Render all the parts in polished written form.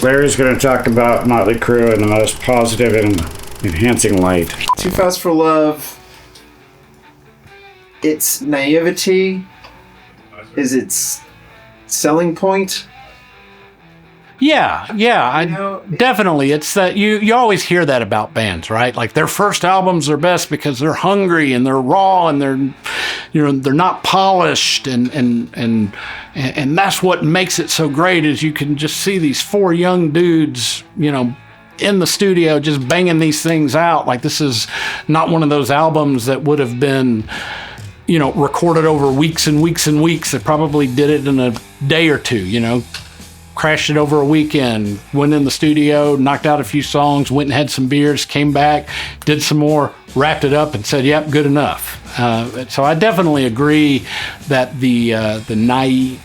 Larry's going to talk about Motley Crue in the most positive and enhancing light. Too Fast for Love, its naivety is its selling point. Yeah, definitely. It's that you always hear that about bands, right? Like their first albums are best because they're hungry and they're raw and they're not polished and that's what makes it so great is you can just see these four young dudes, in the studio just banging these things out. Like this is not one of those albums that would have been recorded over weeks and weeks and weeks. They probably did it in a day or two, crashed it over a weekend, went in the studio, knocked out a few songs, went and had some beers, came back, did some more, wrapped it up and said, yep, good enough. So I definitely agree that the naivety.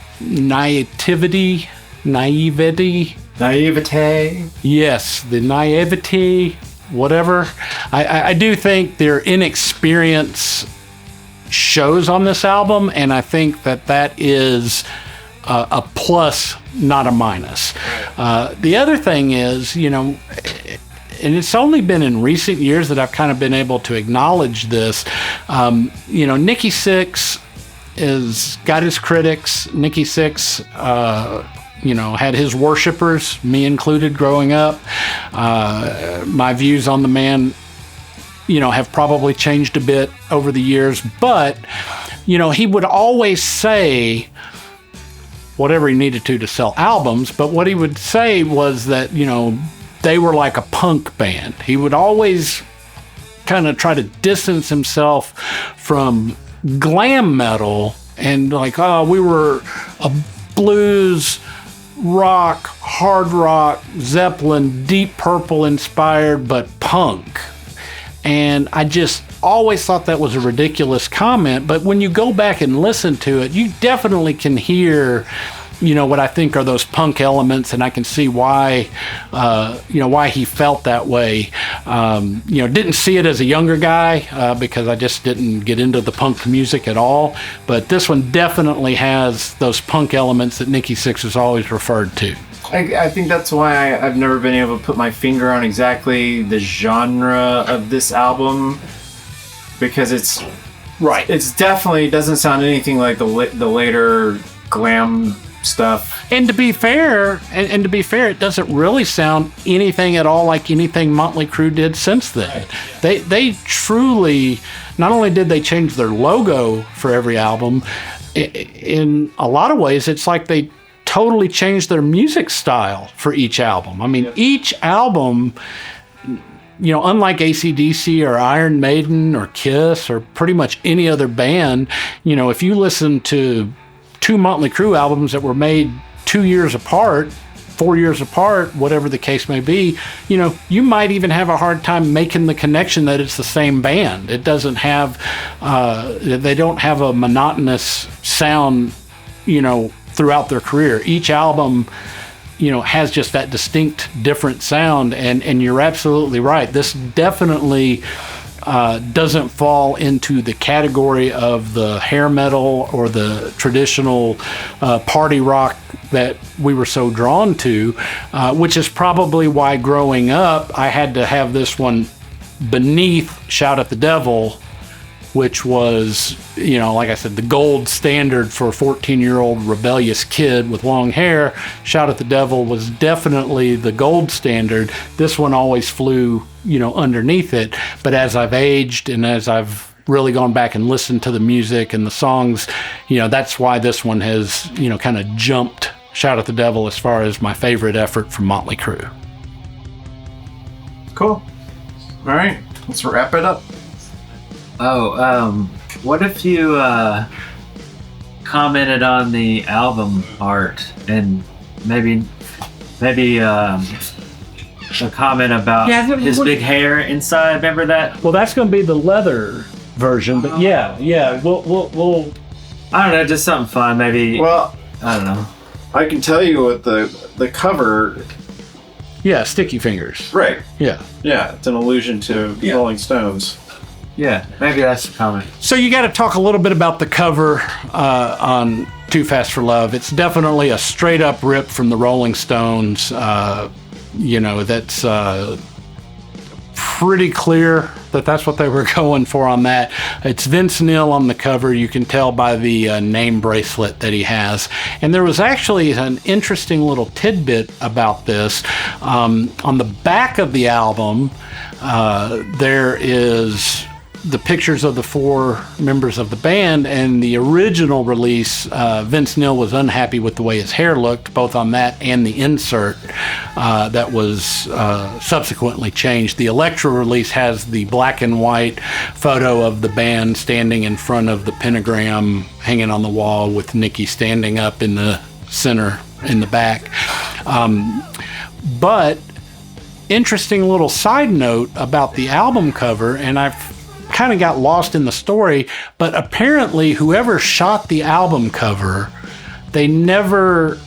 Yes, the naivety, whatever. I do think their inexperience shows on this album, and I think that is a plus, not a minus. The other thing is, and it's only been in recent years that I've kind of been able to acknowledge this. Nikki Sixx has got his critics. Nikki Sixx, had his worshipers, me included, growing up. My views on the man, have probably changed a bit over the years, but, he would always say whatever he needed to sell albums, but what he would say was that, they were like a punk band. He would always kind of try to distance himself from glam metal and like, we were a blues, rock, hard rock, Zeppelin, Deep Purple inspired, but punk. And I just always thought that was a ridiculous comment, but when you go back and listen to it, you definitely can hear, what I think are those punk elements, and I can see why, why he felt that way. Didn't see it as a younger guy because I just didn't get into the punk music at all, but this one definitely has those punk elements that Nikki Sixx has always referred to. I think that's why I've never been able to put my finger on exactly the genre of this album, because it's definitely doesn't sound anything like the later glam stuff. And to be fair, it doesn't really sound anything at all like anything Motley Crue did since then. Right. They truly, not only did they change their logo for every album, in a lot of ways it's like they totally changed their music style for each album. I mean, each album, unlike AC/DC or Iron Maiden or Kiss or pretty much any other band, if you listen to two Motley Crue albums that were made 2 years apart, 4 years apart, whatever the case may be, you might even have a hard time making the connection that it's the same band. It doesn't have, they don't have a monotonous sound, throughout their career. Each album, has just that distinct different sound, and you're absolutely right. This definitely doesn't fall into the category of the hair metal or the traditional party rock that we were so drawn to, which is probably why growing up I had to have this one beneath Shout at the Devil, which was, like I said, the gold standard for a 14-year-old rebellious kid with long hair. Shout at the Devil was definitely the gold standard. This one always flew, underneath it. But as I've aged and as I've really gone back and listened to the music and the songs, that's why this one has, kind of jumped Shout at the Devil as far as my favorite effort from Motley Crue. Cool. All right, let's wrap it up. What if you commented on the album art and maybe a comment about his big hair inside? Remember that? Well, that's going to be the leather version, but yeah, we'll. I don't know, just something fun, maybe. Well, I don't know. I can tell you what the cover. Yeah, Sticky Fingers. Right. Yeah. Yeah, it's an allusion to Rolling Stones. Yeah, maybe that's a comment. So you got to talk a little bit about the cover on Too Fast for Love. It's definitely a straight up rip from the Rolling Stones. That's pretty clear that that's what they were going for on that. It's Vince Neil on the cover. You can tell by the name bracelet that he has. And there was actually an interesting little tidbit about this. On the back of the album, there is the pictures of the 4 members of the band. And the original release, Vince Neil was unhappy with the way his hair looked, both on that and the insert that was subsequently changed. The Elektra release has the black and white photo of the band standing in front of the pentagram hanging on the wall with Nicky standing up in the center in the back. But interesting little side note about the album cover, and I've kind of got lost in the story, but apparently whoever shot the album cover, they never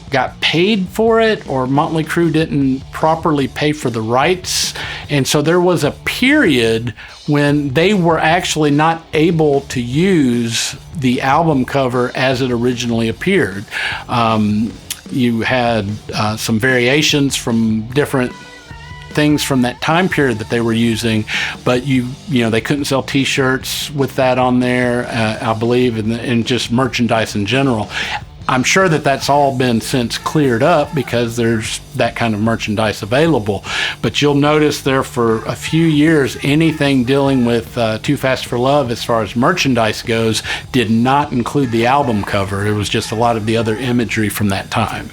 got paid for it, or Motley Crue didn't properly pay for the rights. And so there was a period when they were actually not able to use the album cover as it originally appeared. You had some variations from different things from that time period that they were using, but they couldn't sell t-shirts with that on there, I believe, and just merchandise in general. I'm sure that that's all been since cleared up because there's that kind of merchandise available. But you'll notice there for a few years, anything dealing with Too Fast for Love as far as merchandise goes did not include the album cover. It was just a lot of the other imagery from that time.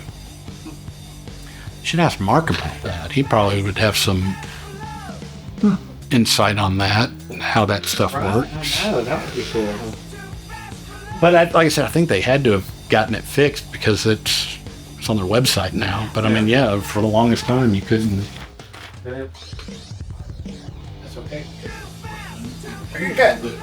You should ask Mark about that. He probably would have some insight on that, how that stuff works. That would be cool. But like I said, I think they had to have gotten it fixed because it's on their website now. But I mean, for the longest time, you couldn't. That's okay. Very good.